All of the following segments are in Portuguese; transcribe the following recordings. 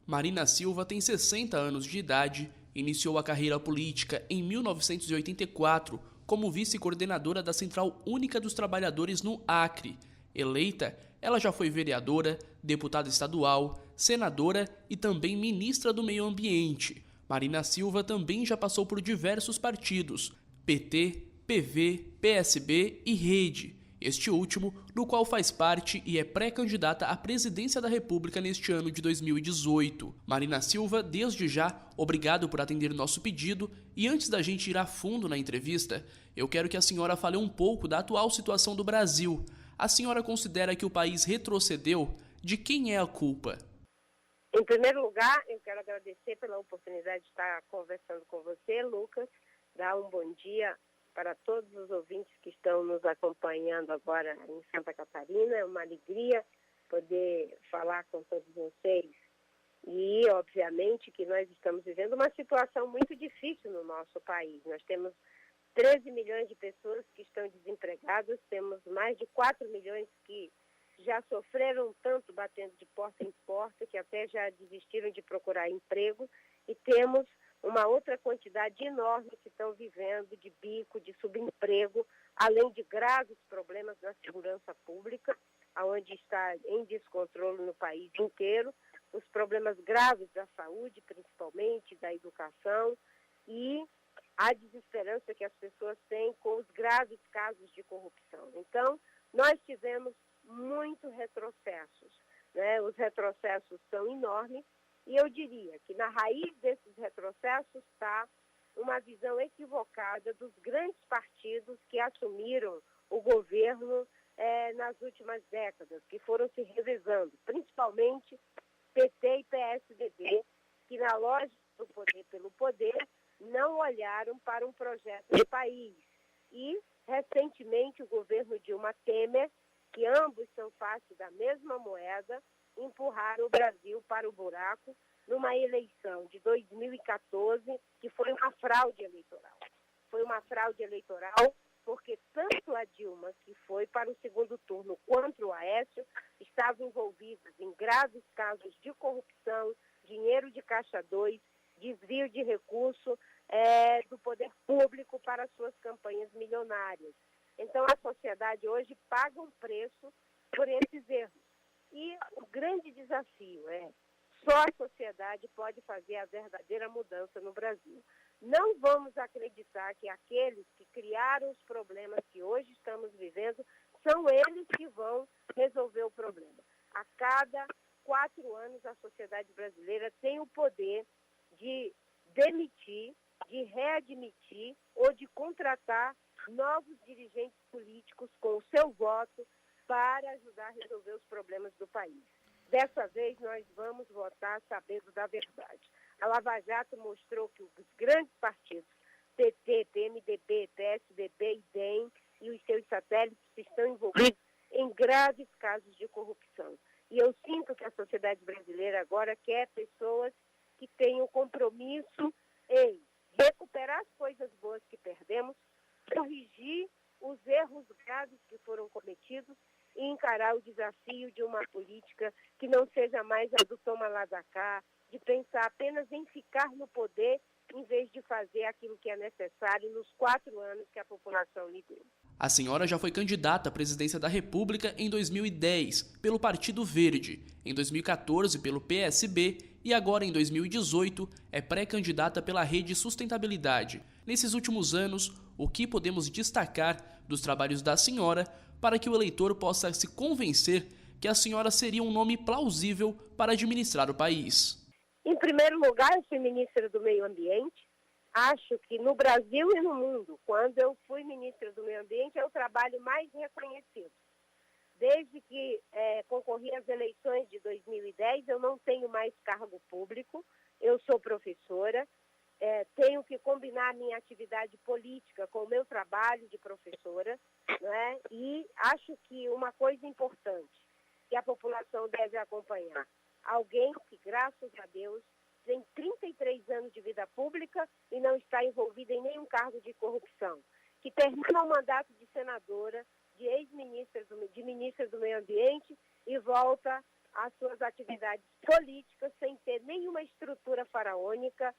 Marina Silva tem 60 anos de idade, iniciou a carreira política em 1984 como vice-coordenadora da Central Única dos Trabalhadores no Acre. Eleita, ela já foi vereadora, deputada estadual, senadora e também ministra do Meio Ambiente. Marina Silva também já passou por diversos partidos, PT, PV, PSB e Rede, este último, no qual faz parte e é pré-candidata à presidência da República neste ano de 2018. Marina Silva, desde já, obrigado por atender nosso pedido, e antes da gente ir a fundo na entrevista, eu quero que a senhora fale um pouco da atual situação do Brasil. A senhora considera que o país retrocedeu? De quem é a culpa? Em primeiro lugar, eu quero agradecer pela oportunidade de estar conversando com você, Lucas, dar um bom dia para todos os ouvintes que estão nos acompanhando agora em Santa Catarina. É uma alegria poder falar com todos vocês. E, obviamente, que nós estamos vivendo uma situação muito difícil no nosso país. Nós temos 13 milhões de pessoas que estão desempregadas, temos mais de 4 milhões que já sofreram tanto batendo de porta em porta, que até já desistiram de procurar emprego, e temos uma outra quantidade enorme que estão vivendo de bico, de subemprego, além de graves problemas na segurança pública, onde está em descontrole no país inteiro, os problemas graves da saúde, principalmente, da educação, e a desesperança que as pessoas têm com os graves casos de corrupção. Então, nós tivemos muitos retrocessos, né? Os retrocessos são enormes, e eu diria que na raiz desses retrocessos está uma visão equivocada dos grandes partidos que assumiram o governo nas últimas décadas, que foram se revezando, principalmente PT e PSDB, que na lógica do poder pelo poder não olharam para um projeto de país. E, recentemente, o governo Dilma Temer, que ambos são face da mesma moeda, empurraram o Brasil para o buraco numa eleição de 2014, que foi uma fraude eleitoral. Foi uma fraude eleitoral porque tanto a Dilma, que foi para o segundo turno, quanto o Aécio, estavam envolvidos em graves casos de corrupção, dinheiro de caixa 2, desvio de recurso do poder público para suas campanhas milionárias. Então, a sociedade hoje paga um preço por esses erros. E o grande desafio é: só a sociedade pode fazer a verdadeira mudança no Brasil. Não vamos acreditar que aqueles que criaram os problemas que hoje estamos vivendo são eles que vão resolver o problema. A cada 4 anos, a sociedade brasileira tem o poder de demitir, de readmitir ou de contratar novos dirigentes políticos com o seu voto para ajudar a resolver os problemas do país. Dessa vez, nós vamos votar sabendo da verdade. A Lava Jato mostrou que os grandes partidos, PT, PMDB, PSDB e DEM, e os seus satélites estão envolvidos em graves casos de corrupção. E eu sinto que a sociedade brasileira agora quer pessoas que tenham compromisso em recuperar as coisas boas que perdemos, corrigir os erros graves que foram cometidos e encarar o desafio de uma política que não seja mais a do toma lá da cá, de pensar apenas em ficar no poder em vez de fazer aquilo que é necessário nos 4 anos que a população lhe deu. A senhora já foi candidata à presidência da República em 2010 pelo Partido Verde, em 2014 pelo PSB e agora em 2018 é pré-candidata pela Rede Sustentabilidade. Nesses últimos anos, o que podemos destacar dos trabalhos da senhora para que o eleitor possa se convencer que a senhora seria um nome plausível para administrar o país? Em primeiro lugar, eu fui ministra do Meio Ambiente. Acho que no Brasil e no mundo, quando eu fui ministra do Meio Ambiente, é o trabalho mais reconhecido. Desde que concorri às eleições de 2010, eu não tenho mais cargo público, eu sou professora, tenho que combinar a minha atividade política com o meu trabalho de professora, né? E acho que uma coisa importante que a população deve acompanhar, alguém que, graças a Deus, tem 33 anos de vida pública e não está envolvida em nenhum cargo de corrupção, que termina o mandato de senadora, de ex-ministra, de ministra do Meio Ambiente e volta as suas atividades políticas sem ter nenhuma estrutura faraônica,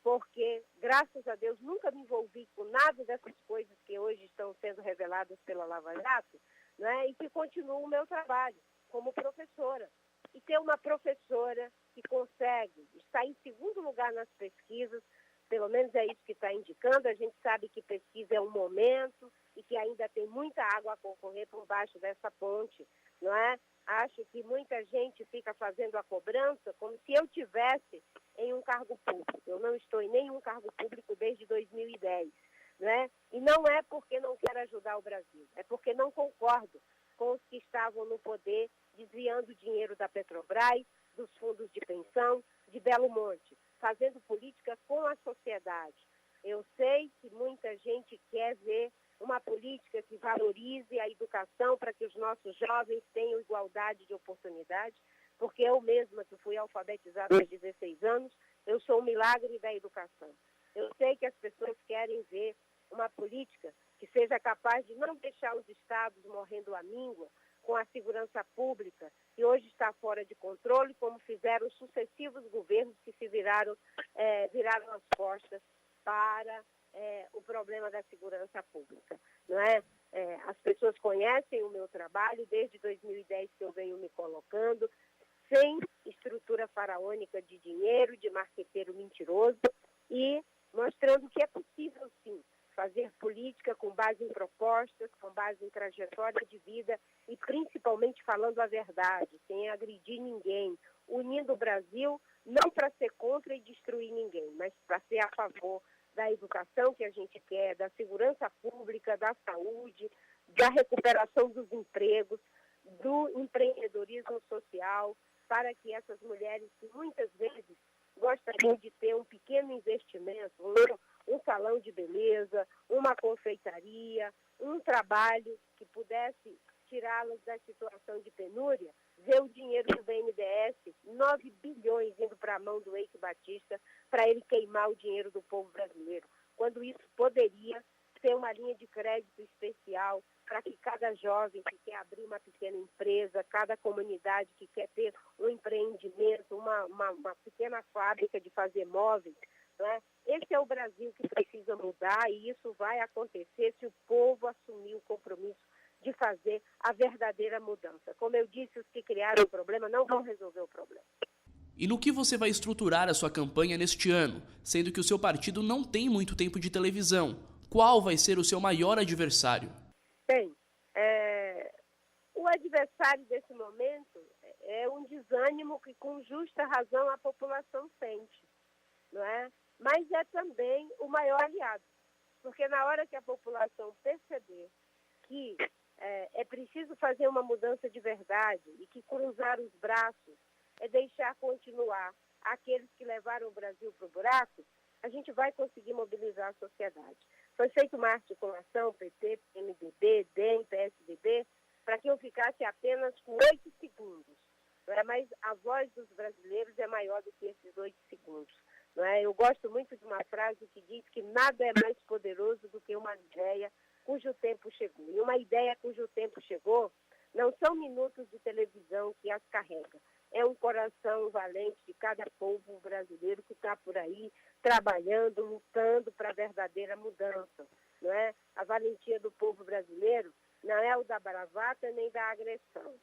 porque, graças a Deus, nunca me envolvi com nada dessas coisas que hoje estão sendo reveladas pela Lava Jato, né? E que continuo o meu trabalho como professora. E ter uma professora que consegue estar em segundo lugar nas pesquisas, pelo menos é isso que está indicando. A gente sabe que pesquisa é um momento e que ainda tem muita água a concorrer por baixo dessa ponte, não é? Acho que muita gente fica fazendo a cobrança como se eu tivesse em um cargo público. Eu não estou em nenhum cargo público desde 2010, né? E não é porque não quero ajudar o Brasil, é porque não concordo com os que estavam no poder desviando dinheiro da Petrobras, dos fundos de pensão, de Belo Monte, fazendo política com a sociedade. Eu sei que muita gente quer ver uma política que valorize a educação para que os nossos jovens tenham igualdade de oportunidade, porque eu mesma, que fui alfabetizada aos 16 anos, eu sou um milagre da educação. Eu sei que as pessoas querem ver uma política que seja capaz de não deixar os estados morrendo à míngua com a segurança pública, que hoje está fora de controle, como fizeram os sucessivos governos que se viraram as costas para o problema da segurança pública, não é? As pessoas conhecem o meu trabalho desde 2010 que eu venho me colocando, sem estrutura faraônica de dinheiro, de marqueteiro mentiroso, e mostrando que é possível, sim, fazer política com base em propostas, com base em trajetória de vida e principalmente falando a verdade, sem agredir ninguém, unindo o Brasil não para ser contra e destruir ninguém, mas para ser a favor da educação que a gente quer, da segurança pública, da saúde, da recuperação dos empregos, do empreendedorismo social, para que essas mulheres que muitas vezes gostariam de ter um pequeno investimento, um salão de beleza, uma confeitaria, um trabalho que pudesse tirá-las da situação de penúria, ver o dinheiro do BNDES, 9 bilhões indo para a mão do Eike Batista, para ele queimar o dinheiro do povo brasileiro, quando isso poderia ser uma linha de crédito especial para que cada jovem que quer abrir uma pequena empresa, cada comunidade que quer ter um empreendimento, uma pequena fábrica de fazer móveis, né? Esse é o Brasil que precisa mudar e isso vai acontecer se o povo assumir o compromisso de fazer a verdadeira mudança. Como eu disse, os que criaram o problema não vão resolver o problema. E no que você vai estruturar a sua campanha neste ano, sendo que o seu partido não tem muito tempo de televisão? Qual vai ser o seu maior adversário? Bem, o adversário desse momento é um desânimo que com justa razão a população sente, não é? Mas é também o maior aliado, porque na hora que a população perceber que é preciso fazer uma mudança de verdade e que cruzar os braços é deixar continuar aqueles que levaram o Brasil para o buraco, a gente vai conseguir mobilizar a sociedade. Foi feita uma articulação, PT, PMDB, DEM, PSDB, para que eu ficasse apenas com 8 segundos. Não é? Mas a voz dos brasileiros é maior do que esses 8 segundos. Não é? Eu gosto muito de uma frase que diz que nada é mais poderoso do que uma ideia cujo tempo chegou. E uma ideia cujo tempo chegou não são minutos de televisão que as carrega. É um coração valente de cada povo brasileiro que está por aí trabalhando, lutando para a verdadeira mudança. Não é? A valentia do povo brasileiro não é o da bravata nem da agressão,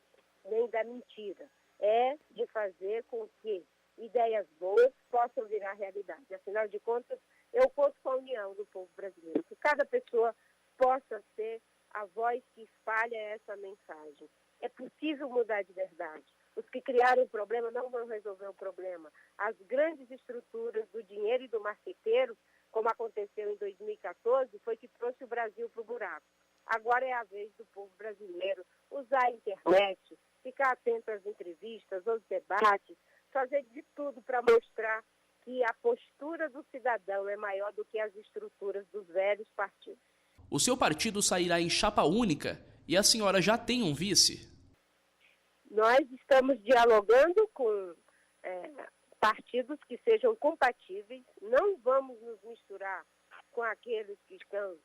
nem da mentira. É de fazer com que ideias boas possam virar realidade. Afinal de contas, eu conto com a união do povo brasileiro, que cada pessoa possa ser a voz que espalha essa mensagem. É possível mudar de verdade. Os que criaram o problema não vão resolver o problema. As grandes estruturas do dinheiro e do marqueteiro, como aconteceu em 2014, foi que trouxe o Brasil para o buraco. Agora é a vez do povo brasileiro usar a internet, ficar atento às entrevistas, aos debates, fazer de tudo para mostrar que a postura do cidadão é maior do que as estruturas dos velhos partidos. O seu partido sairá em chapa única e a senhora já tem um vice? Nós estamos dialogando com partidos que sejam compatíveis, não vamos nos misturar com aqueles que estão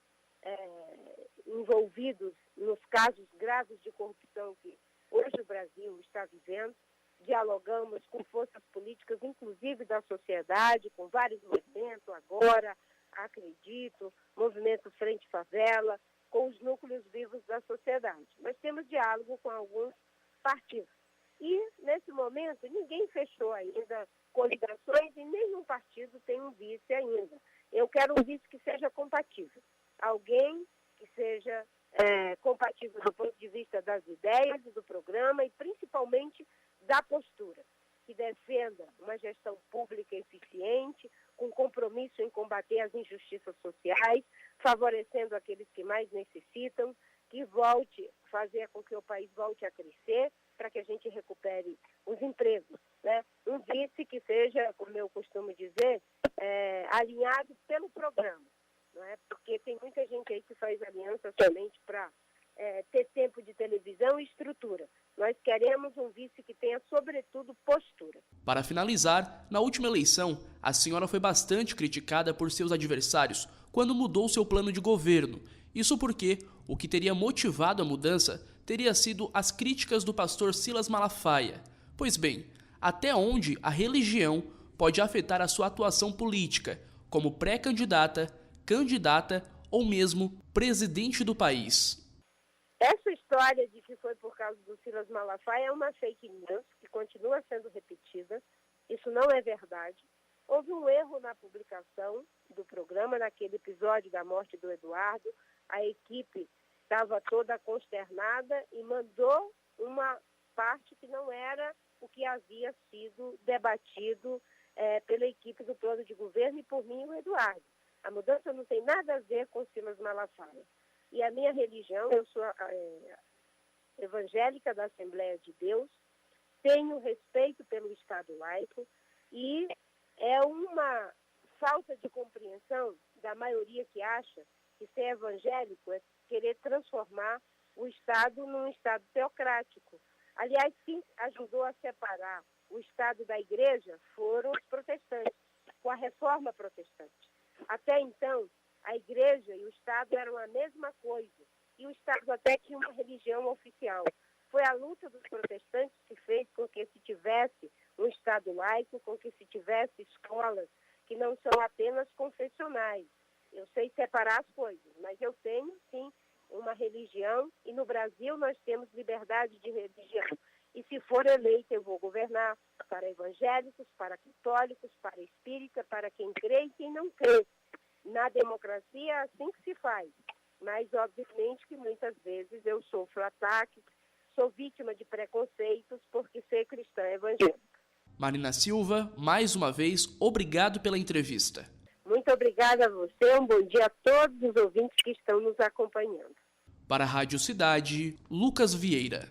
envolvidos nos casos graves de corrupção que hoje o Brasil está vivendo. dialogamos com forças políticas, inclusive da sociedade, com vários movimentos, agora, acredito, movimento Frente Favela, com os núcleos vivos da sociedade. Mas temos diálogo com alguns partidos. E, nesse momento, ninguém fechou ainda coligações e nenhum partido tem um vice ainda. Eu quero um vice que seja compatível. Alguém que seja compatível do ponto de vista das ideias e do programa e, principalmente, da postura, que defenda uma gestão pública eficiente, com compromisso em combater as injustiças sociais, favorecendo aqueles que mais necessitam, que volte a fazer com que o país volte a crescer, para que a gente recupere os empregos, né? Um vice que seja, como eu costumo dizer, alinhado pelo programa, não é? Porque tem muita gente aí que faz aliança somente para ter tempo de televisão e estrutura. Nós queremos um vice que tenha, sobretudo, postura. Para finalizar, na última eleição, a senhora foi bastante criticada por seus adversários quando mudou seu plano de governo. Isso porque o que teria motivado a mudança teria sido as críticas do pastor Silas Malafaia. Pois bem, até onde a religião pode afetar a sua atuação política, como pré-candidata, candidata ou mesmo presidente do país? Essa história de que foi por causa do Silas Malafaia é uma fake news que continua sendo repetida. Isso não é verdade. Houve um erro na publicação do programa, naquele episódio da morte do Eduardo. A equipe estava toda consternada e mandou uma parte que não era o que havia sido debatido pela equipe do plano de governo e por mim e o Eduardo. A mudança não tem nada a ver com Silas Malafaia. E a minha religião, eu sou evangélica da Assembleia de Deus, tenho respeito pelo Estado laico e é uma falta de compreensão da maioria que acha que ser evangélico é querer transformar o Estado num Estado teocrático. Aliás, quem ajudou a separar o Estado da Igreja foram os protestantes, com a Reforma Protestante. Até então, a Igreja e o Estado eram a mesma coisa, e o Estado até tinha uma religião oficial. Foi a luta dos protestantes que fez com que se tivesse um Estado laico, com que se tivesse escolas que não são apenas confessionais. Eu sei separar as coisas, mas eu tenho, sim, uma religião, e no Brasil nós temos liberdade de religião. E se for eleita, eu vou governar para evangélicos, para católicos, para espírita, para quem crê e quem não crê. Na democracia é assim que se faz, mas obviamente que muitas vezes eu sofro ataques, sou vítima de preconceitos porque ser cristã evangélica. Marina Silva, mais uma vez, obrigado pela entrevista. Muito obrigada a você, um bom dia a todos os ouvintes que estão nos acompanhando. Para a Rádio Cidade, Lucas Vieira.